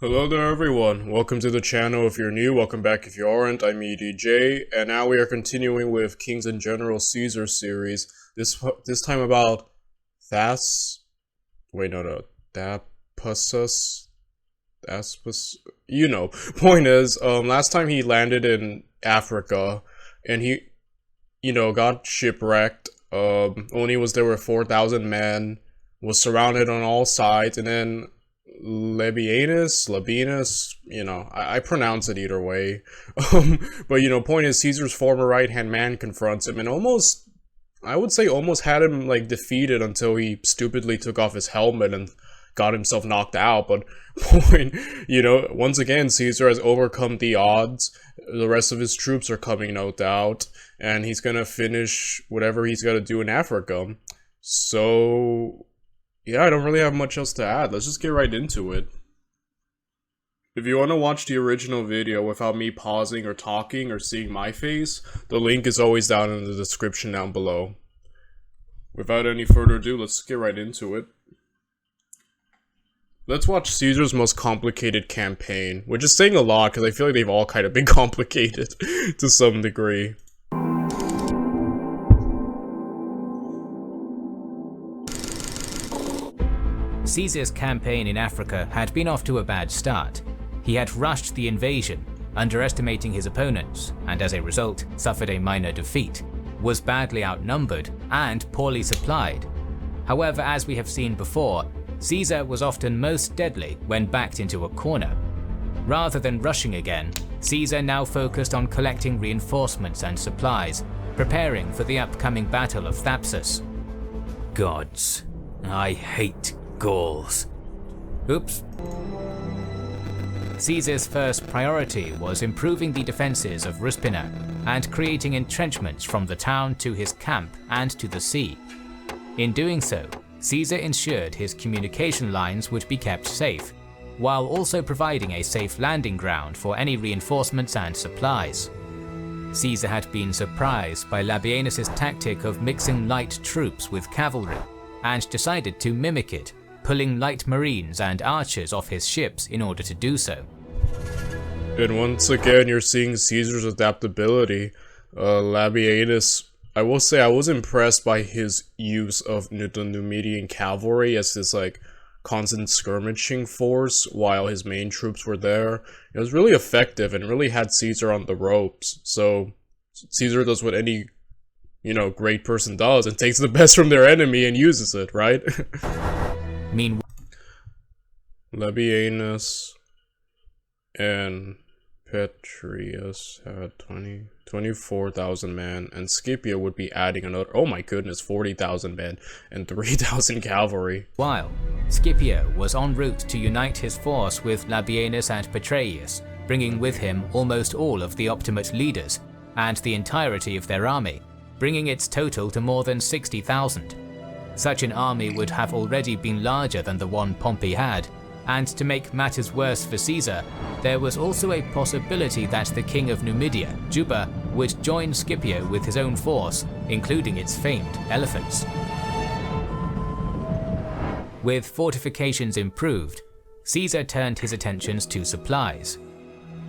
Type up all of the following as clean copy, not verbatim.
Hello there everyone, welcome to the channel if you're new, welcome back if you aren't, I'm EDJ, and now we are continuing with Kings and General Caesar series, this time about Thapsus, point is, last time he landed in Africa, and he, got shipwrecked, only was there were 4,000 men, was surrounded on all sides, and then Labienus, I pronounce it either way. But point is, Caesar's former right-hand man confronts him and I would say almost had him like defeated until he stupidly took off his helmet and got himself knocked out. But once again, Caesar has overcome the odds. The rest of his troops are coming, no doubt, and he's gonna finish whatever he's got to do in Africa. So yeah, I don't really have much else to add. Let's just get right into it. If you want to watch the original video without me pausing or talking or seeing my face, the link is always down in the description down below. Without any further ado, let's get right into it. Let's watch Caesar's most complicated campaign, which is saying a lot because I feel like they've all kind of been complicated to some degree. Caesar's campaign in Africa had been off to a bad start. He had rushed the invasion, underestimating his opponents, and as a result suffered a minor defeat, was badly outnumbered, and poorly supplied. However, as we have seen before, Caesar was often most deadly when backed into a corner. Rather than rushing again, Caesar now focused on collecting reinforcements and supplies, preparing for the upcoming Battle of Thapsus. Gods, I hate Gauls. Oops. Caesar's first priority was improving the defences of Ruspina and creating entrenchments from the town to his camp and to the sea. In doing so, Caesar ensured his communication lines would be kept safe, while also providing a safe landing ground for any reinforcements and supplies. Caesar had been surprised by Labienus' tactic of mixing light troops with cavalry, and decided to mimic it, pulling light marines and archers off his ships in order to do so. And once again, you're seeing Caesar's adaptability. Labienus, I will say I was impressed by his use of the Numidian cavalry as this constant skirmishing force while his main troops were there. It was really effective and really had Caesar on the ropes. So Caesar does what any great person does and takes the best from their enemy and uses it, right? Meanwhile, Labienus and Petrius had 24,000 men, and Scipio would be adding another, oh my goodness, 40,000 men and 3,000 cavalry. While Scipio was en route to unite his force with Labienus and Petreius, bringing with him almost all of the Optimate leaders and the entirety of their army, bringing its total to more than 60,000. Such an army would have already been larger than the one Pompey had, and to make matters worse for Caesar, there was also a possibility that the king of Numidia, Juba, would join Scipio with his own force, including its famed elephants. With fortifications improved, Caesar turned his attentions to supplies.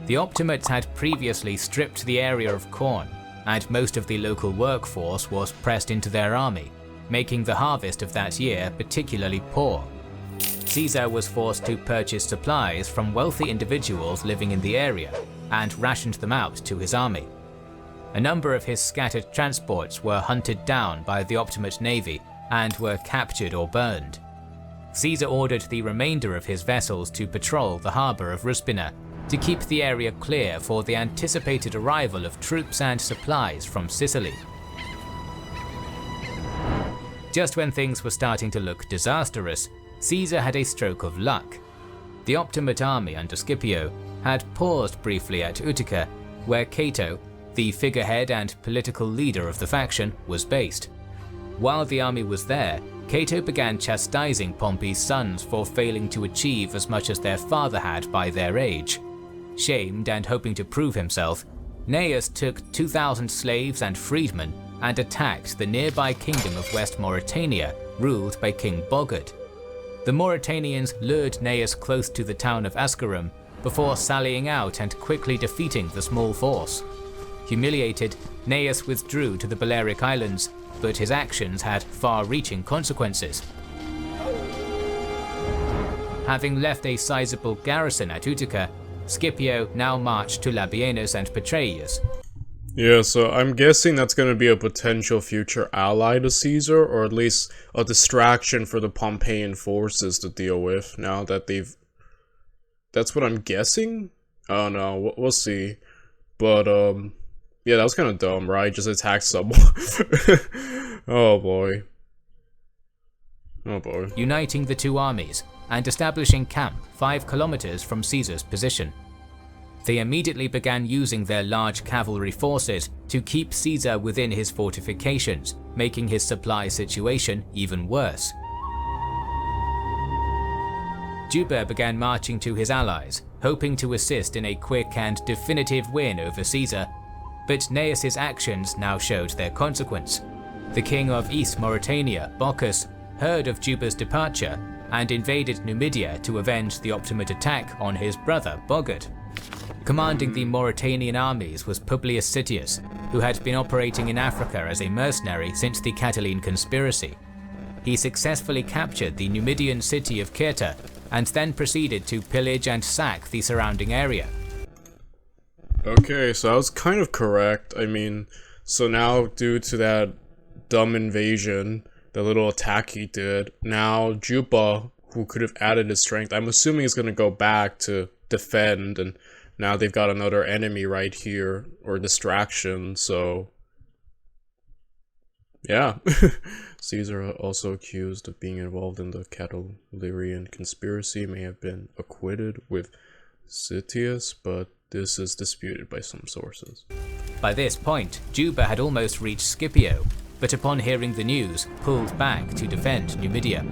The Optimates had previously stripped the area of corn, and most of the local workforce was pressed into their army, making the harvest of that year particularly poor. Caesar was forced to purchase supplies from wealthy individuals living in the area, and rationed them out to his army. A number of his scattered transports were hunted down by the Optimate navy and were captured or burned. Caesar ordered the remainder of his vessels to patrol the harbour of Ruspina to keep the area clear for the anticipated arrival of troops and supplies from Sicily. Just when things were starting to look disastrous, Caesar had a stroke of luck. The Optimate army under Scipio had paused briefly at Utica, where Cato, the figurehead and political leader of the faction, was based. While the army was there, Cato began chastising Pompey's sons for failing to achieve as much as their father had by their age. Shamed and hoping to prove himself, Gnaeus took 2,000 slaves and freedmen and attacked the nearby kingdom of West Mauritania, ruled by King Bogud. The Mauritanians lured Gnaeus close to the town of Ascarum before sallying out and quickly defeating the small force. Humiliated, Gnaeus withdrew to the Balearic Islands, but his actions had far-reaching consequences. Having left a sizable garrison at Utica, Scipio now marched to Labienus and Petreius. Yeah, so I'm guessing that's going to be a potential future ally to Caesar, or at least a distraction for the Pompeian forces to deal with now that they've... That's what I'm guessing? I don't know, we'll see. But, yeah, that was kind of dumb, right? Just attack someone. Oh boy. Oh boy. Uniting the two armies and establishing camp 5 kilometers from Caesar's position. They immediately began using their large cavalry forces to keep Caesar within his fortifications, making his supply situation even worse. Juba began marching to his allies, hoping to assist in a quick and definitive win over Caesar, but Gnaeus' actions now showed their consequence. The king of East Mauritania, Bocchus, heard of Juba's departure and invaded Numidia to avenge the Optimate attack on his brother Bogud. Commanding the Mauritanian armies was Publius Sittius, who had been operating in Africa as a mercenary since the Catiline conspiracy. He successfully captured the Numidian city of Cirta and then proceeded to pillage and sack the surrounding area. Okay, so I was kind of correct. I mean, so now due to that dumb invasion, the little attack he did, now Juba, who could have added his strength, I'm assuming is going to go back to defend, and now they've got another enemy right here, or distraction, so... Yeah. Caesar, also accused of being involved in the Catiline conspiracy, may have been acquitted with Sittius, but this is disputed by some sources. By this point, Juba had almost reached Scipio, but upon hearing the news, pulled back to defend Numidia.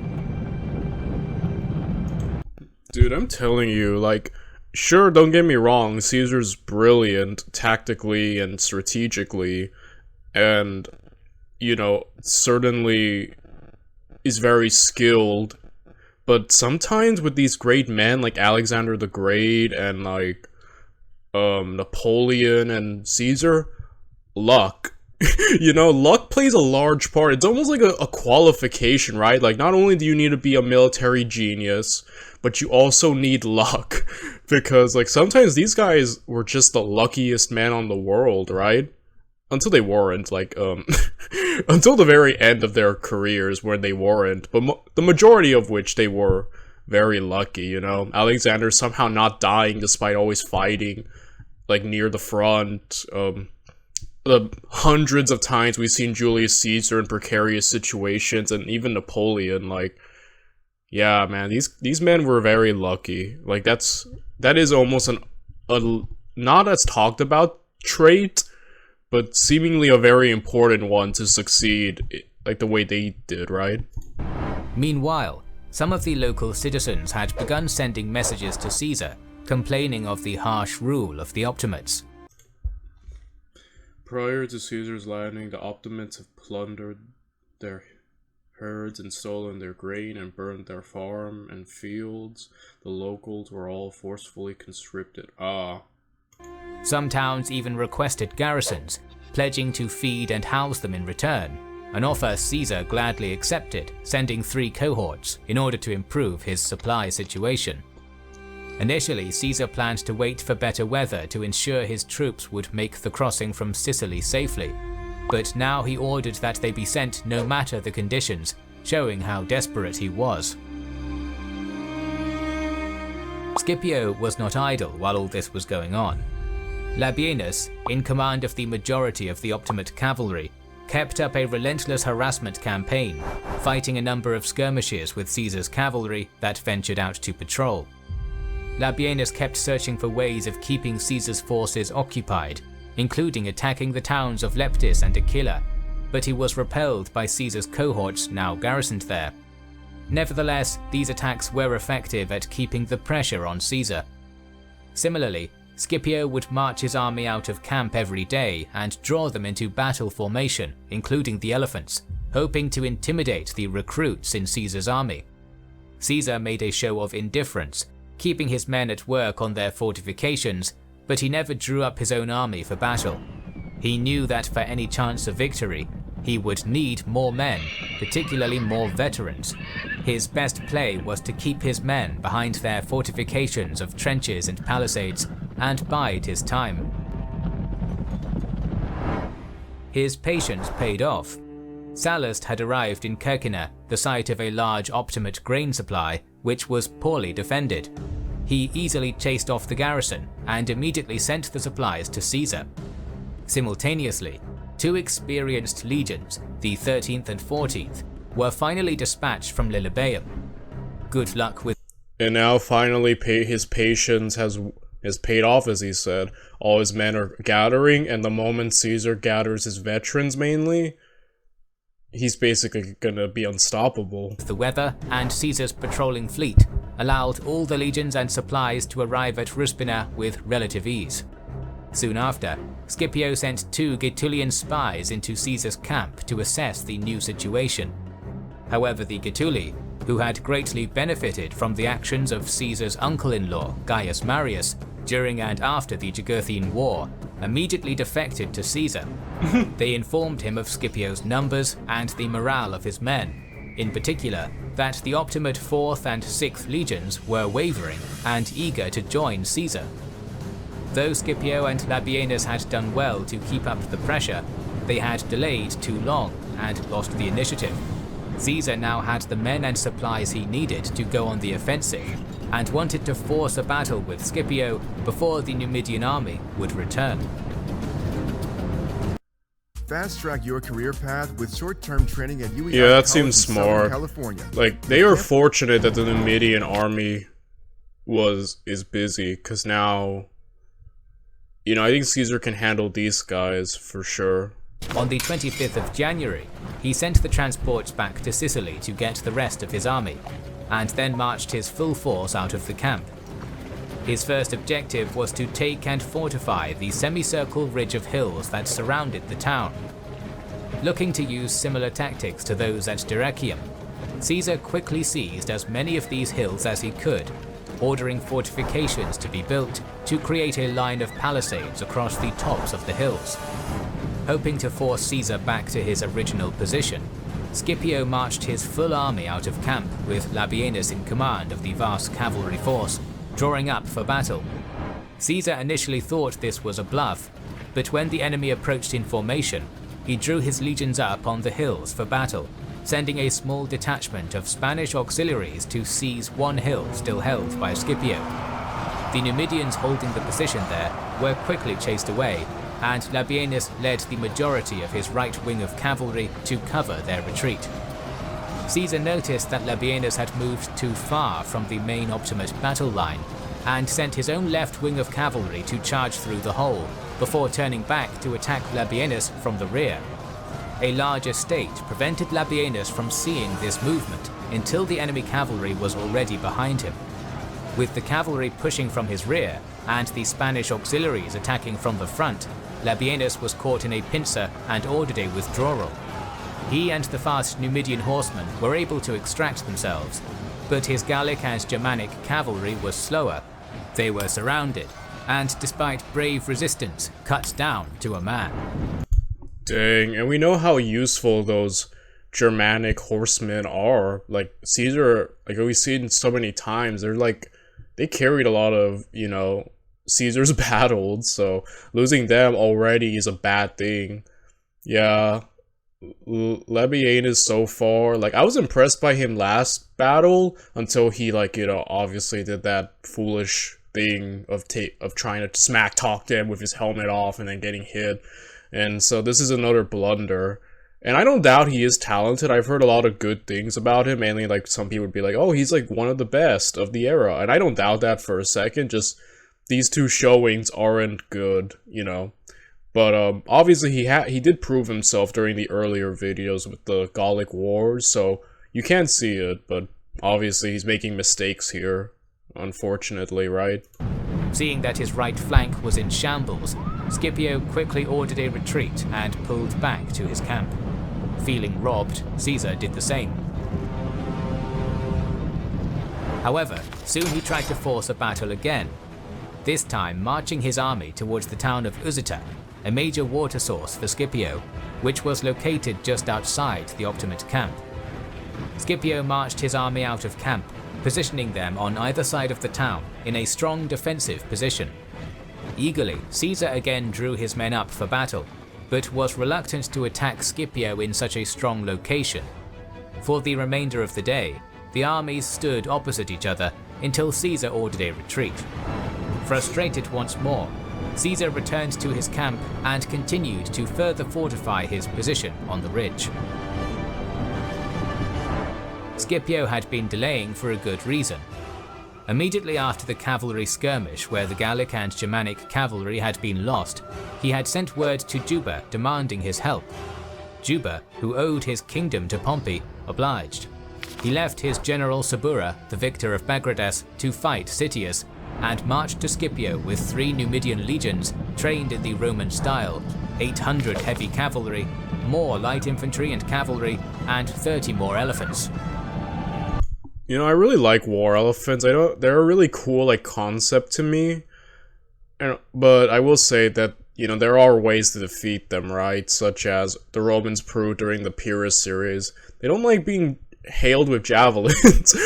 Dude, I'm telling you, like, sure, don't get me wrong, Caesar's brilliant tactically and strategically, and, you know, certainly is very skilled, but sometimes with these great men like Alexander the Great and like Napoleon and Caesar, luck. You know, luck plays a large part. It's almost like a qualification, right? Like, not only do you need to be a military genius, but you also need luck. Because, like, sometimes these guys were just the luckiest men on the world, right? Until they weren't, like, until the very end of their careers where they weren't. But the majority of which they were very lucky, you know? Alexander somehow not dying despite always fighting, like, near the front. The hundreds of times we've seen Julius Caesar in precarious situations, and even Napoleon, like, yeah, man, these men were very lucky. Like, that is almost a not as talked about trait, but seemingly a very important one to succeed, like the way they did, right? Meanwhile, some of the local citizens had begun sending messages to Caesar, complaining of the harsh rule of the Optimates. Prior to Caesar's landing, the Optimates have plundered their herds and stolen their grain and burned their farm and fields. The locals were all forcefully conscripted. Some towns even requested garrisons, pledging to feed and house them in return, an offer Caesar gladly accepted, sending 3 cohorts in order to improve his supply situation. Initially, Caesar planned to wait for better weather to ensure his troops would make the crossing from Sicily safely, but now he ordered that they be sent no matter the conditions, showing how desperate he was. Scipio was not idle while all this was going on. Labienus, in command of the majority of the Optimate cavalry, kept up a relentless harassment campaign, fighting a number of skirmishes with Caesar's cavalry that ventured out to patrol. Labienus kept searching for ways of keeping Caesar's forces occupied, including attacking the towns of Leptis and Aquila, but he was repelled by Caesar's cohorts now garrisoned there. Nevertheless, these attacks were effective at keeping the pressure on Caesar. Similarly, Scipio would march his army out of camp every day and draw them into battle formation, including the elephants, hoping to intimidate the recruits in Caesar's army. Caesar made a show of indifference, keeping his men at work on their fortifications, but he never drew up his own army for battle. He knew that for any chance of victory, he would need more men, particularly more veterans. His best play was to keep his men behind their fortifications of trenches and palisades and bide his time. His patience paid off. Sallust had arrived in Kirkina, the site of a large Optimate grain supply, which was poorly defended. He easily chased off the garrison and immediately sent the supplies to Caesar. Simultaneously, 2 experienced legions, the 13th and 14th, were finally dispatched from Lilybaeum. Good luck with. And now finally his patience has paid off, as he said. All his men are gathering, and the moment Caesar gathers his veterans mainly, he's basically gonna be unstoppable. The weather and Caesar's patrolling fleet allowed all the legions and supplies to arrive at Ruspina with relative ease. Soon after, Scipio sent 2 Gaetulian spies into Caesar's camp to assess the new situation. However, the Gaetuli, who had greatly benefited from the actions of Caesar's uncle-in-law, Gaius Marius, during and after the Jugurthine War, immediately defected to Caesar. They informed him of Scipio's numbers and the morale of his men, in particular that the Optimate 4th and 6th legions were wavering and eager to join Caesar. Though Scipio and Labienus had done well to keep up the pressure, they had delayed too long and lost the initiative. Caesar now had the men and supplies he needed to go on the offensive, and wanted to force a battle with Scipio before the Numidian army would return. Fast-track your career path with short-term training at UEI Yeah, that College seems in Southern smart. California. Like, they are fortunate that the Numidian army is busy, because now, you know, I think Caesar can handle these guys for sure. On the 25th of January, he sent the transports back to Sicily to get the rest of his army, and then marched his full force out of the camp. His first objective was to take and fortify the semicircle ridge of hills that surrounded the town. Looking to use similar tactics to those at Dyrrhachium, Caesar quickly seized as many of these hills as he could, ordering fortifications to be built to create a line of palisades across the tops of the hills. Hoping to force Caesar back to his original position, Scipio marched his full army out of camp with Labienus in command of the vast cavalry force, drawing up for battle. Caesar initially thought this was a bluff, but when the enemy approached in formation, he drew his legions up on the hills for battle, sending a small detachment of Spanish auxiliaries to seize one hill still held by Scipio. The Numidians holding the position there were quickly chased away, and Labienus led the majority of his right wing of cavalry to cover their retreat. Caesar noticed that Labienus had moved too far from the main Optimate battle line, and sent his own left wing of cavalry to charge through the hole, before turning back to attack Labienus from the rear. A large estate prevented Labienus from seeing this movement until the enemy cavalry was already behind him. With the cavalry pushing from his rear, and the Spanish auxiliaries attacking from the front, Labienus was caught in a pincer and ordered a withdrawal. He and the fast Numidian horsemen were able to extract themselves, but his Gallic and Germanic cavalry was slower. They were surrounded, and despite brave resistance, cut down to a man. Dang, and we know how useful those Germanic horsemen are. Like, Caesar, like we've seen so many times, they carried a lot of, you know, Caesar's battles, so losing them already is a bad thing. Yeah, Labienus so far, like, I was impressed by him last battle until he, like, you know, obviously did that foolish thing of trying to smack talk them with his helmet off and then getting hit. And so this is another blunder. And I don't doubt he is talented. I've heard a lot of good things about him. Mainly, like, some people would be like, oh, he's like one of the best of the era. And I don't doubt that for a second. Just these two showings aren't good, you know. But obviously he did prove himself during the earlier videos with the Gallic Wars. So you can't see it. But obviously he's making mistakes here, unfortunately, right? Seeing that his right flank was in shambles, Scipio quickly ordered a retreat and pulled back to his camp. Feeling robbed, Caesar did the same. However, soon he tried to force a battle again, this time marching his army towards the town of Uzita, a major water source for Scipio, which was located just outside the Optimate camp. Scipio marched his army out of camp, positioning them on either side of the town in a strong defensive position. Eagerly, Caesar again drew his men up for battle, but was reluctant to attack Scipio in such a strong location. For the remainder of the day, the armies stood opposite each other until Caesar ordered a retreat. Frustrated once more, Caesar returned to his camp and continued to further fortify his position on the ridge. Scipio had been delaying for a good reason. Immediately after the cavalry skirmish where the Gallic and Germanic cavalry had been lost, he had sent word to Juba demanding his help. Juba, who owed his kingdom to Pompey, obliged. He left his general Sabura, the victor of Baghrades, to fight Sitius, and marched to Scipio with 3 Numidian legions trained in the Roman style, 800 heavy cavalry, more light infantry and cavalry, and 30 more elephants. You know, I really like war elephants. They're a really cool like concept to me. But I will say that, you know, there are ways to defeat them, right? Such as the Romans proved during the Pyrrhus series. They don't like being hailed with javelins.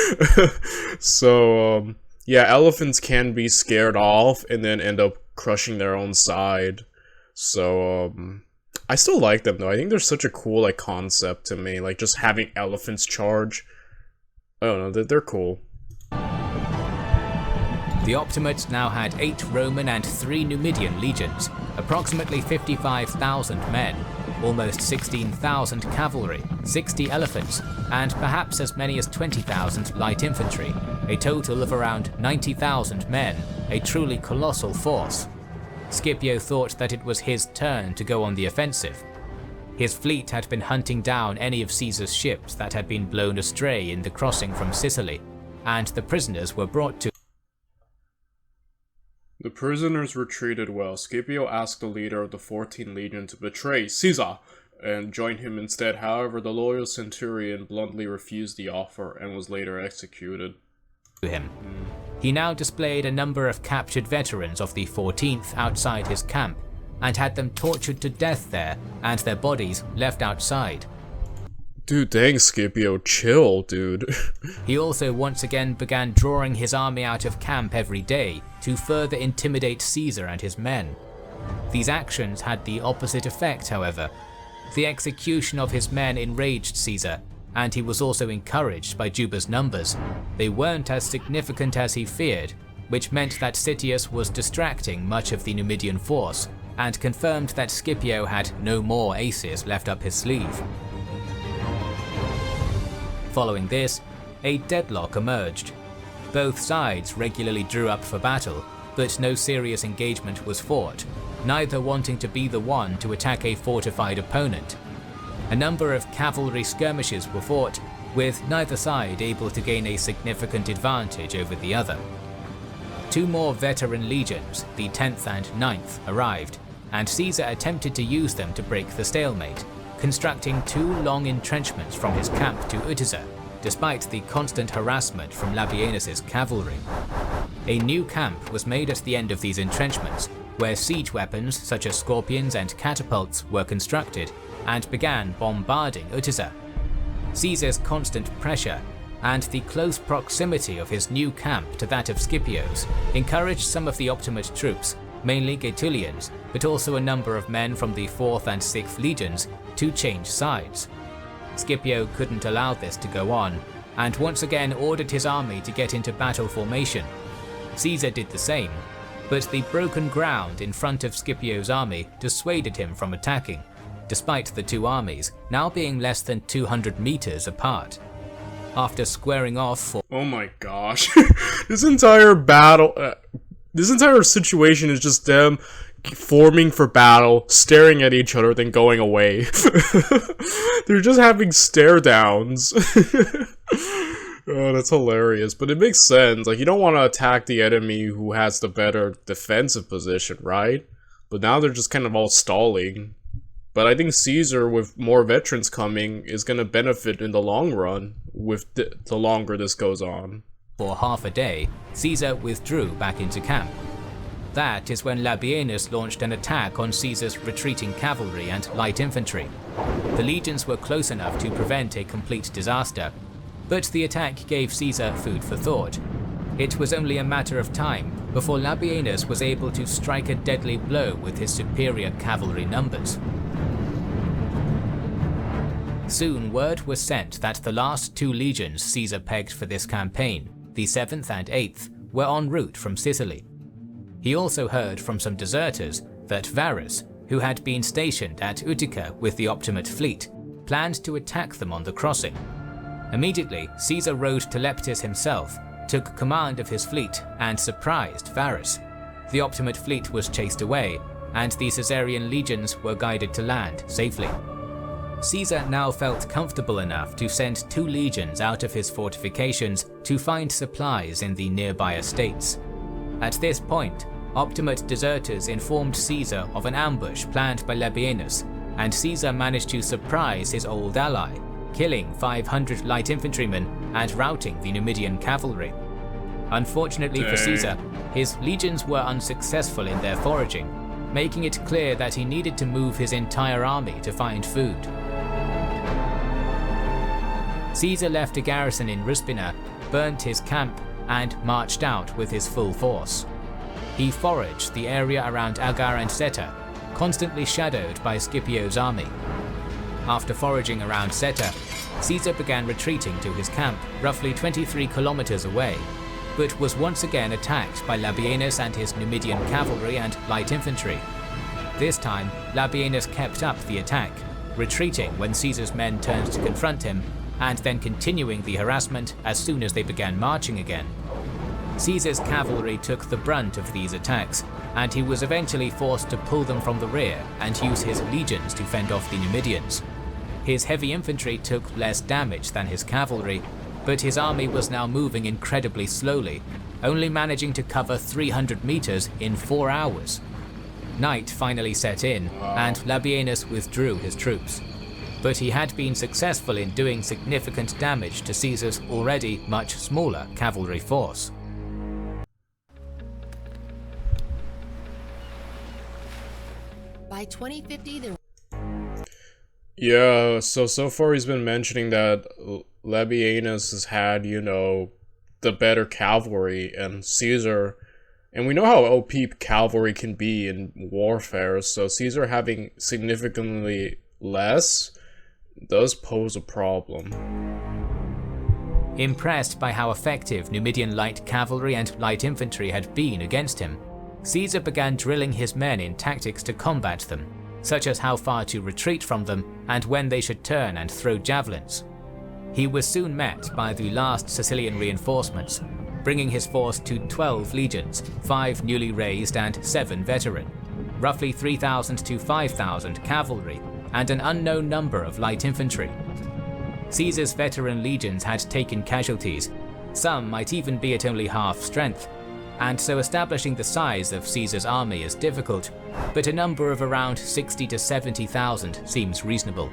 So, yeah, elephants can be scared off and then end up crushing their own side. So, I still like them though. I think they're such a cool like concept to me. Like just having elephants charge. I don't know, they're cool. The Optimates now had 8 Roman and 3 Numidian legions, approximately 55,000 men, almost 16,000 cavalry, 60 elephants, and perhaps as many as 20,000 light infantry, a total of around 90,000 men, a truly colossal force. Scipio thought that it was his turn to go on the offensive. His fleet had been hunting down any of Caesar's ships that had been blown astray in the crossing from Sicily, and the prisoners were brought to. The prisoners were treated well. Scipio asked the leader of the 14th Legion to betray Caesar and join him instead. However, the loyal centurion bluntly refused the offer and was later executed. Him. He now displayed a number of captured veterans of the 14th outside his camp, and had them tortured to death there, and their bodies left outside. Dude, dang Scipio, chill, dude. He also once again began drawing his army out of camp every day to further intimidate Caesar and his men. These actions had the opposite effect, however. The execution of his men enraged Caesar, and he was also encouraged by Juba's numbers. They weren't as significant as he feared, which meant that Sitius was distracting much of the Numidian force, and confirmed that Scipio had no more aces left up his sleeve. Following this, a deadlock emerged. Both sides regularly drew up for battle, but no serious engagement was fought, neither wanting to be the one to attack a fortified opponent. A number of cavalry skirmishes were fought, with neither side able to gain a significant advantage over the other. 2 more veteran legions, the 10th and 9th, arrived, and Caesar attempted to use them to break the stalemate, constructing 2 long entrenchments from his camp to Utiza, despite the constant harassment from Labienus's cavalry. A new camp was made at the end of these entrenchments, where siege weapons such as scorpions and catapults were constructed, and began bombarding Utiza. Caesar's constant pressure and the close proximity of his new camp to that of Scipio's encouraged some of the Optimate troops, mainly Gaetulians, but also a number of men from the 4th and 6th legions, to change sides. Scipio couldn't allow this to go on, and once again ordered his army to get into battle formation. Caesar did the same, but the broken ground in front of Scipio's army dissuaded him from attacking, despite the 2 armies now being less than 200 meters apart. After squaring off for— Oh my gosh. This entire battle, this entire situation is just them forming for battle, staring at each other, then going away. They're just having stare downs. Oh, that's hilarious. But it makes sense. Like, you don't want to attack the enemy who has the better defensive position, right? But now they're just kind of all stalling. But I think Caesar, with more veterans coming, is going to benefit in the long run with the longer this goes on. For half a day, Caesar withdrew back into camp. That is when Labienus launched an attack on Caesar's retreating cavalry and light infantry. The legions were close enough to prevent a complete disaster, but the attack gave Caesar food for thought. It was only a matter of time before Labienus was able to strike a deadly blow with his superior cavalry numbers. Soon word was sent that the last 2 legions Caesar pegged for this campaign, the 7th and 8th, were en route from Sicily. He also heard from some deserters that Varus, who had been stationed at Utica with the Optimate fleet, planned to attack them on the crossing. Immediately, Caesar rode to Leptis himself, took command of his fleet, and surprised Varus. The Optimate fleet was chased away, and the Caesarian legions were guided to land safely. Caesar now felt comfortable enough to send 2 legions out of his fortifications to find supplies in the nearby estates. At this point, Optimate deserters informed Caesar of an ambush planned by Labienus, and Caesar managed to surprise his old ally, killing 500 light infantrymen and routing the Numidian cavalry. Unfortunately for Caesar, his legions were unsuccessful in their foraging, making it clear that he needed to move his entire army to find food. Caesar left a garrison in Ruspina, burnt his camp, and marched out with his full force. He foraged the area around Agar and Seta, constantly shadowed by Scipio's army. After foraging around Seta, Caesar began retreating to his camp, roughly 23 kilometers away, but was once again attacked by Labienus and his Numidian cavalry and light infantry. This time, Labienus kept up the attack, retreating when Caesar's men turned to confront him, and then continuing the harassment as soon as they began marching again. Caesar's cavalry took the brunt of these attacks, and he was eventually forced to pull them from the rear and use his legions to fend off the Numidians. His heavy infantry took less damage than his cavalry, but his army was now moving incredibly slowly, only managing to cover 300 meters in 4 hours. Night finally set in, and Labienus withdrew his troops. But he had been successful in doing significant damage to Caesar's already much smaller cavalry force. By 2050, there Yeah, so far he's been mentioning that Labienus has had, the better cavalry, and Caesar, and we know how OP cavalry can be in warfare, so Caesar having significantly less does pose a problem. Impressed by how effective Numidian light cavalry and light infantry had been against him, Caesar began drilling his men in tactics to combat them, such as how far to retreat from them and when they should turn and throw javelins. He was soon met by the last Sicilian reinforcements, bringing his force to 12 legions, 5 newly raised and 7 veteran, roughly 3,000 to 5,000 cavalry, and an unknown number of light infantry. Caesar's veteran legions had taken casualties, some might even be at only half strength, and so establishing the size of Caesar's army is difficult, but a number of around 60 to 70,000 seems reasonable.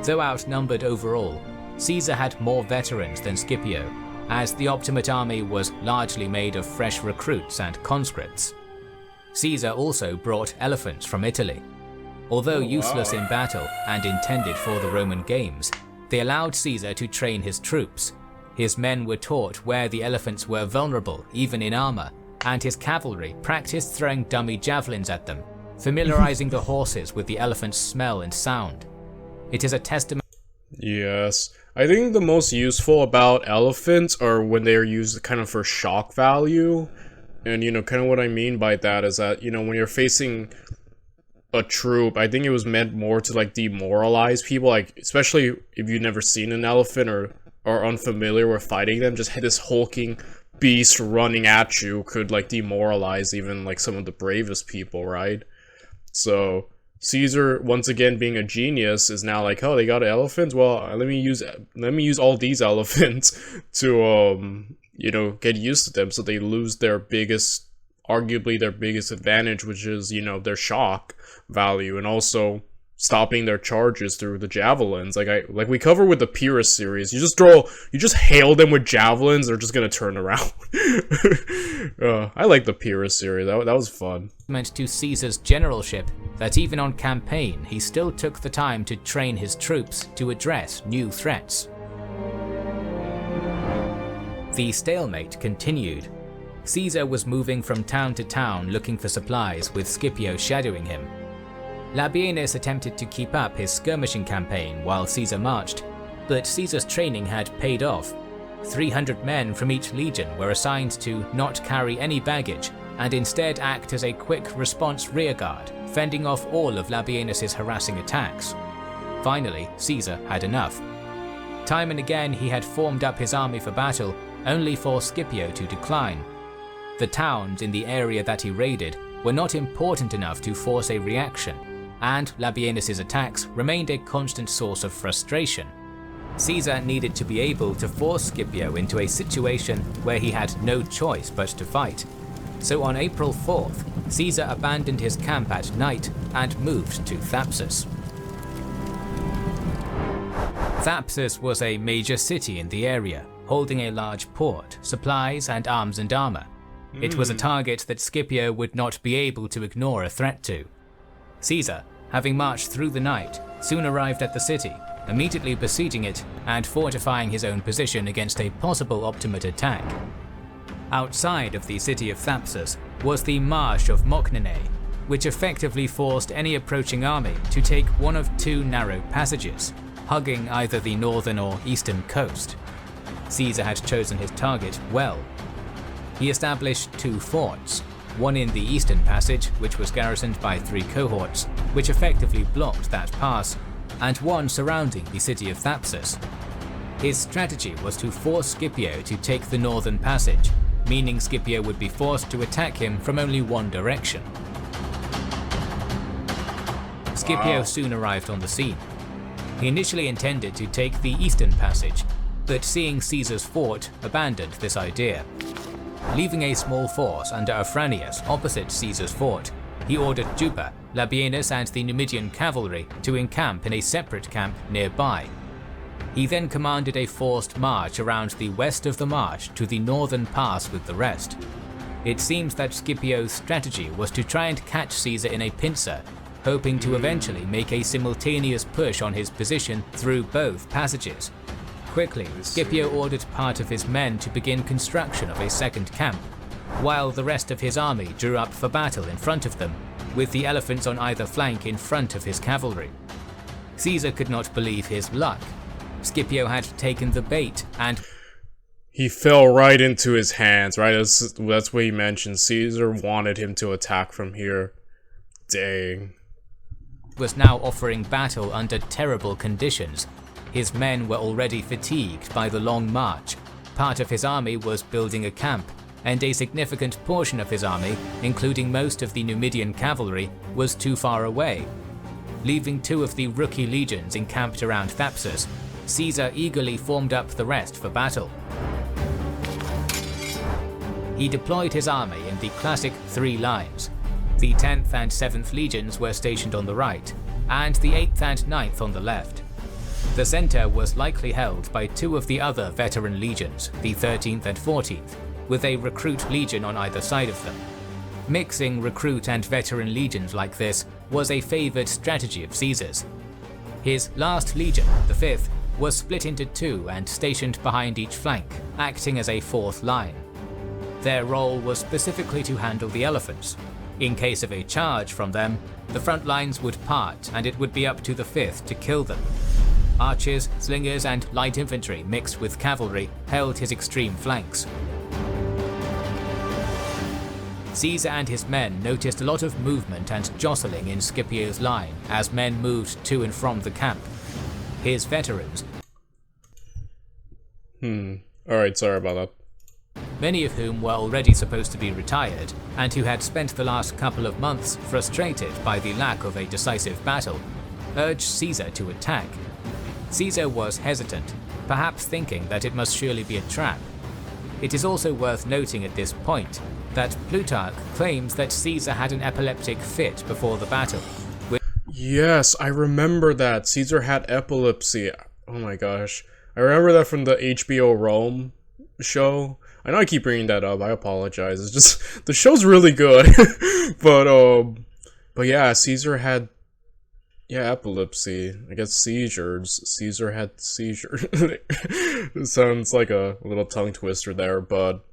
Though outnumbered overall, Caesar had more veterans than Scipio, as the Optimate army was largely made of fresh recruits and conscripts. Caesar also brought elephants from Italy. Although useless in battle and intended for the Roman games, they allowed Caesar to train his troops. His men were taught where the elephants were vulnerable, even in armor, and his cavalry practiced throwing dummy javelins at them, familiarizing the horses with the elephant's smell and sound. It is a testament. Yes. I think the most useful about elephants are when they are used kind of for shock value. And, kind of what I mean by that is that, when you're facing a troop, I think it was meant more to, demoralize people, especially if you've never seen an elephant or are unfamiliar with fighting them, just this hulking beast running at you could, demoralize even, some of the bravest people, right? So Caesar, once again being a genius, is now oh, they got elephants? Well, let me use all these elephants to, get used to them, so they lose arguably their biggest advantage, which is, their shock value. And also, stopping their charges through the javelins. Like we cover with the Pyrrhus series. You just hail them with javelins, they're just gonna turn around. I like the Pyrrhus series. That was fun. Meant to Caesar's generalship that even on campaign he still took the time to train his troops to address new threats. The stalemate continued. Caesar was moving from town to town looking for supplies, with Scipio shadowing him. Labienus attempted to keep up his skirmishing campaign while Caesar marched, but Caesar's training had paid off. 300 men from each legion were assigned to not carry any baggage and instead act as a quick response rearguard, fending off all of Labienus's harassing attacks. Finally, Caesar had enough. Time and again he had formed up his army for battle, only for Scipio to decline. The towns in the area that he raided were not important enough to force a reaction, and Labienus's attacks remained a constant source of frustration. Caesar needed to be able to force Scipio into a situation where he had no choice but to fight. So on April 4th, Caesar abandoned his camp at night and moved to Thapsus. Thapsus was a major city in the area, holding a large port, supplies, and arms and armor. It was a target that Scipio would not be able to ignore a threat to. Caesar, having marched through the night, soon arrived at the city, immediately besieging it and fortifying his own position against a possible Optimate attack. Outside of the city of Thapsus was the Marsh of Mocnene, which effectively forced any approaching army to take one of two narrow passages, hugging either the northern or eastern coast. Caesar had chosen his target well. He established two forts, one in the eastern passage, which was garrisoned by 3 cohorts, which effectively blocked that pass, and one surrounding the city of Thapsus. His strategy was to force Scipio to take the northern passage, meaning Scipio would be forced to attack him from only one direction. Scipio soon arrived on the scene. He initially intended to take the eastern passage, but seeing Caesar's fort, abandoned this idea. Leaving a small force under Afranius opposite Caesar's fort, he ordered Juba, Labienus and the Numidian cavalry to encamp in a separate camp nearby. He then commanded a forced march around the west of the marsh to the northern pass with the rest. It seems that Scipio's strategy was to try and catch Caesar in a pincer, hoping to eventually make a simultaneous push on his position through both passages. Quickly, Scipio ordered part of his men to begin construction of a second camp, while the rest of his army drew up for battle in front of them, with the elephants on either flank in front of his cavalry. Caesar could not believe his luck. Scipio had taken the bait and he fell right into his hands, right? That's what he mentioned. Caesar wanted him to attack from here. Dang. Was now offering battle under terrible conditions. His men were already fatigued by the long march, part of his army was building a camp, and a significant portion of his army, including most of the Numidian cavalry, was too far away. Leaving 2 of the rookie legions encamped around Thapsus, Caesar eagerly formed up the rest for battle. He deployed his army in the classic 3 lines. The 10th and 7th legions were stationed on the right, and the 8th and 9th on the left. The center was likely held by 2 of the other veteran legions, the 13th and 14th, with a recruit legion on either side of them. Mixing recruit and veteran legions like this was a favored strategy of Caesar's. His last legion, the 5th, was split into 2 and stationed behind each flank, acting as a 4th line. Their role was specifically to handle the elephants. In case of a charge from them, the front lines would part and it would be up to the 5th to kill them. Archers, slingers and light infantry mixed with cavalry held his extreme flanks. Caesar and his men noticed a lot of movement and jostling in Scipio's line as men moved to and from the camp. His veterans, Alright, sorry about that. many of whom were already supposed to be retired and who had spent the last couple of months frustrated by the lack of a decisive battle, urged Caesar to attack. Caesar was hesitant, perhaps thinking that it must surely be a trap. It is also worth noting at this point that Plutarch claims that Caesar had an epileptic fit before the battle. Yes, I remember that. Caesar had epilepsy. Oh my gosh. I remember that from the HBO Rome show. I know I keep bringing that up. I apologize. It's just the show's really good. but yeah, Caesar had epilepsy. I guess seizures. Caesar had seizures. It sounds like a little tongue twister there, but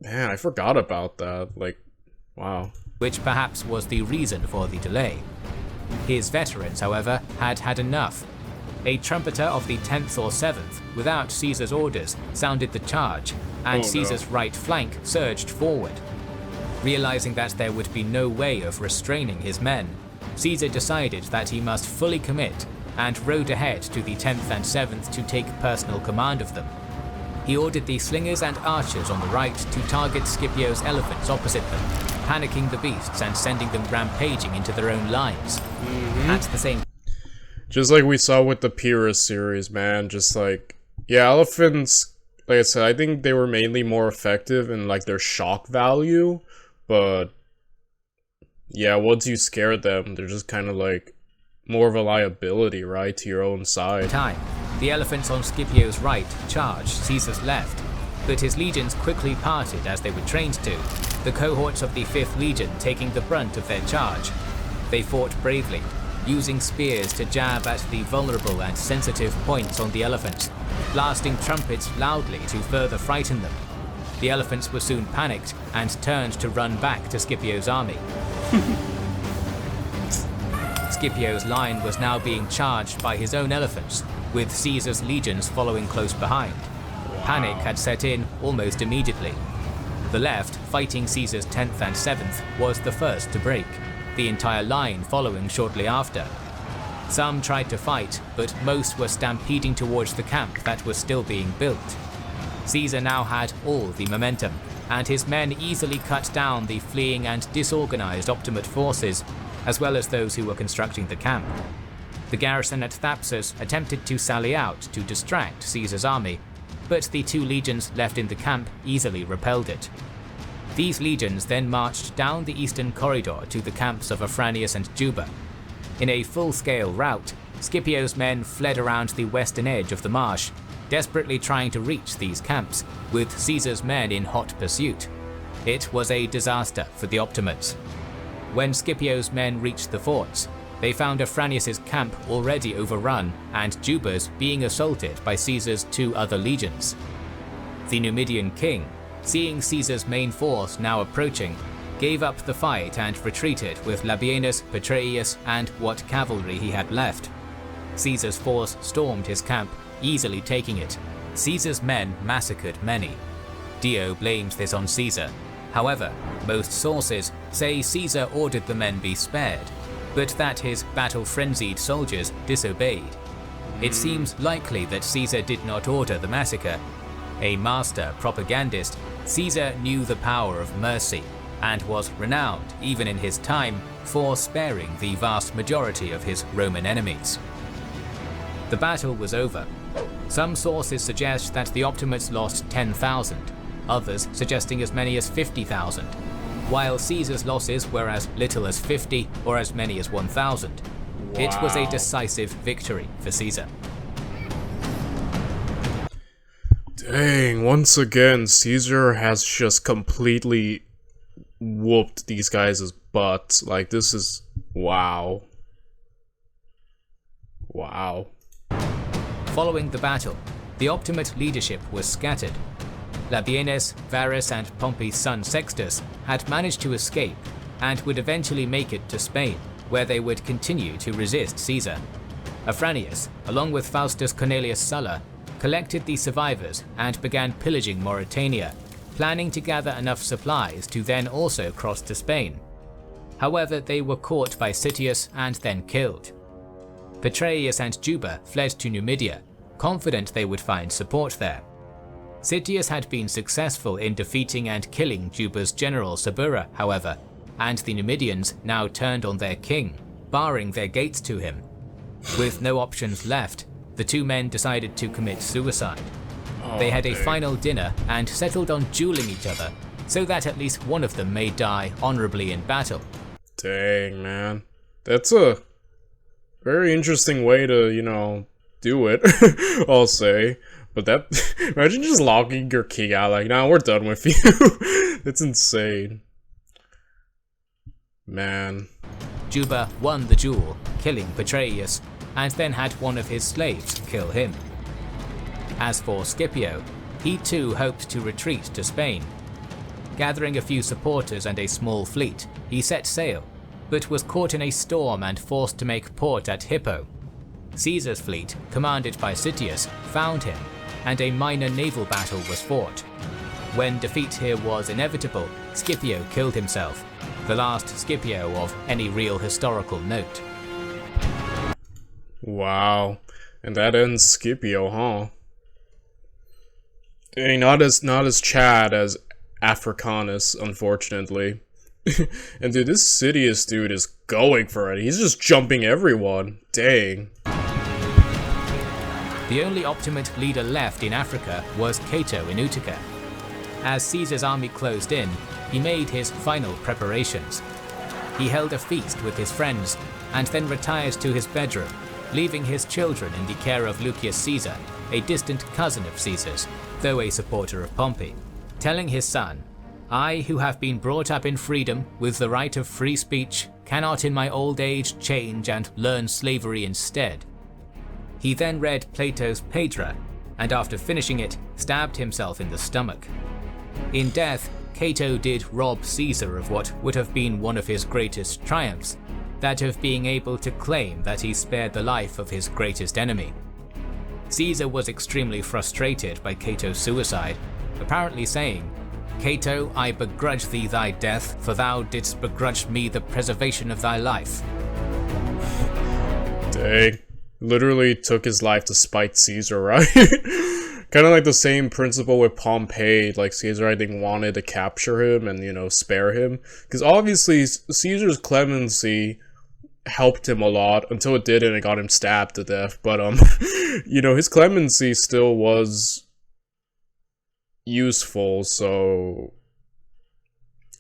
man, I forgot about that. Like, wow. which perhaps was the reason for the delay. His veterans, however, had had enough. A trumpeter of the 10th or 7th, without Caesar's orders, sounded the charge, and Caesar's right flank surged forward. Realizing that there would be no way of restraining his men, Caesar decided that he must fully commit and rode ahead to the 10th and 7th to take personal command of them. He ordered the slingers and archers on the right to target Scipio's elephants opposite them, panicking the beasts and sending them rampaging into their own lines. At the same Just like we saw with the Pyrrhus series, man. Just like, yeah, elephants, like I said, I think they were mainly more effective in like their shock value, but yeah, once you scare them, they're just kind of like more of a liability, right, to your own side. time, the elephants on Scipio's right charged Caesar's left, but his legions quickly parted as they were trained to, the cohorts of the 5th Legion taking the brunt of their charge. They fought bravely, using spears to jab at the vulnerable and sensitive points on the elephants, blasting trumpets loudly to further frighten them. The elephants were soon panicked and turned to run back to Scipio's army. Scipio's line was now being charged by his own elephants, with Caesar's legions following close behind. Panic had set in almost immediately. The left, fighting Caesar's 10th and 7th, was the first to break, the entire line following shortly after. Some tried to fight, but most were stampeding towards the camp that was still being built. Caesar now had all the momentum, and his men easily cut down the fleeing and disorganized Optimate forces, as well as those who were constructing the camp. The garrison at Thapsus attempted to sally out to distract Caesar's army, but the 2 legions left in the camp easily repelled it. These legions then marched down the eastern corridor to the camps of Afranius and Juba. In a full-scale rout, Scipio's men fled around the western edge of the marsh, desperately trying to reach these camps, with Caesar's men in hot pursuit. It was a disaster for the Optimates. When Scipio's men reached the forts, they found Afranius' camp already overrun and Juba's being assaulted by Caesar's 2 other legions. The Numidian king, seeing Caesar's main force now approaching, gave up the fight and retreated with Labienus, Petreius, and what cavalry he had left. Caesar's force stormed his camp, easily taking it. Caesar's men massacred many. Dio blames this on Caesar. However, most sources say Caesar ordered the men be spared, but that his battle-frenzied soldiers disobeyed. It seems likely that Caesar did not order the massacre. A master propagandist, Caesar knew the power of mercy, and was renowned, even in his time, for sparing the vast majority of his Roman enemies. The battle was over. Some sources suggest that the Optimates lost 10,000, others suggesting as many as 50,000, while Caesar's losses were as little as 50 or as many as 1,000. It was a decisive victory for Caesar. Dang, once again, Caesar has just completely whooped these guys' butts. Like, this is... wow. Wow. Following the battle, the Optimate leadership was scattered. Labienus, Varus, and Pompey's son Sextus had managed to escape and would eventually make it to Spain, where they would continue to resist Caesar. Afranius, along with Faustus Cornelius Sulla, collected the survivors and began pillaging Mauritania, planning to gather enough supplies to then also cross to Spain. However, they were caught by Sitius and then killed. Petreius and Juba fled to Numidia, confident they would find support there. Sitius had been successful in defeating and killing Juba's general Sabura, however, and the Numidians now turned on their king, barring their gates to him. With no options left, the 2 men decided to commit suicide. They had a final dinner and settled on dueling each other, so that at least one of them may die honorably in battle. Dang, man. That's a very interesting way to, you know, do it, I'll say. But that, imagine just locking your king out, like, nah, we're done with you. That's insane. Man. Juba won the duel, killing Petreius, and then had one of his slaves kill him. As for Scipio, he too hoped to retreat to Spain. Gathering a few supporters and a small fleet, he set sail, but was caught in a storm and forced to make port at Hippo. Caesar's fleet, commanded by Sitius, found him, and a minor naval battle was fought. When defeat here was inevitable, Scipio killed himself, the last Scipio of any real historical note. Wow. And that ends Scipio, huh? Dang, not as Chad as Africanus, unfortunately. And dude, this Sitius dude is going for it. He's just jumping everyone. Dang. The only Optimate leader left in Africa was Cato in Utica. As Caesar's army closed in, he made his final preparations. He held a feast with his friends, and then retired to his bedroom, leaving his children in the care of Lucius Caesar, a distant cousin of Caesar's, though a supporter of Pompey, telling his son, "I, who have been brought up in freedom with the right of free speech, cannot in my old age change and learn slavery instead." He then read Plato's Phaedra, and after finishing it, stabbed himself in the stomach. In death, Cato did rob Caesar of what would have been one of his greatest triumphs, that of being able to claim that he spared the life of his greatest enemy. Caesar was extremely frustrated by Cato's suicide, apparently saying, "Cato, I begrudge thee thy death, for thou didst begrudge me the preservation of thy life." Dang. Literally took his life to spite Caesar, right? Kind of like the same principle with Pompey, like Caesar, I think, wanted to capture him and, you know, spare him. Because obviously, Caesar's clemency helped him a lot, until it did and it got him stabbed to death. But, you know, his clemency still was useful, so...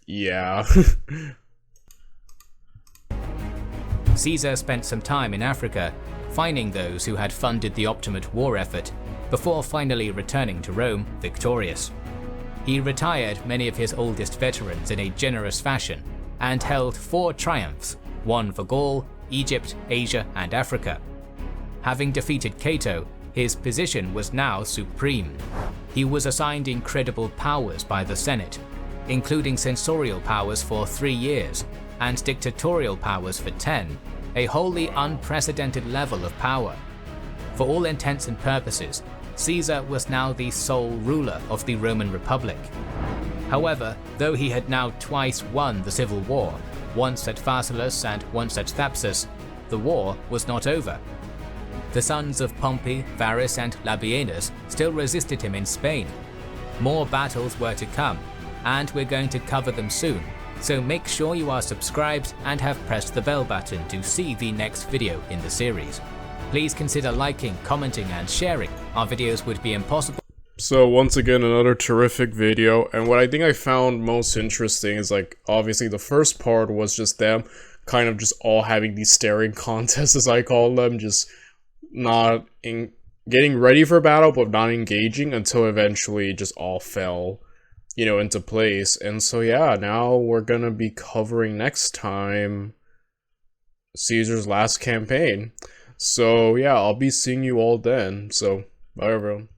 yeah. Caesar spent some time in Africa, finding those who had funded the Optimate war effort, before finally returning to Rome victorious. He retired many of his oldest veterans in a generous fashion, and held 4 triumphs, one for Gaul, Egypt, Asia, and Africa. Having defeated Cato, his position was now supreme. He was assigned incredible powers by the Senate, including censorial powers for 3 years, and dictatorial powers for 10, a wholly unprecedented level of power. For all intents and purposes, Caesar was now the sole ruler of the Roman Republic. However, though he had now twice won the civil war, once at Pharsalus and once at Thapsus, the war was not over. The sons of Pompey, Varus, and Labienus still resisted him in Spain. More battles were to come, and we're going to cover them soon, so make sure you are subscribed and have pressed the bell button to see the next video in the series. Please consider liking, commenting, and sharing. Our videos would be impossible. So once again, another terrific video, and what I think I found most interesting is, like, obviously the first part was just them kind of just all having these staring contests, as I call them, just not getting ready for battle but not engaging until eventually just all fell, you know, into place. And so yeah, now we're gonna be covering next time Caesar's last campaign. So yeah, I'll be seeing you all then. So bye everyone.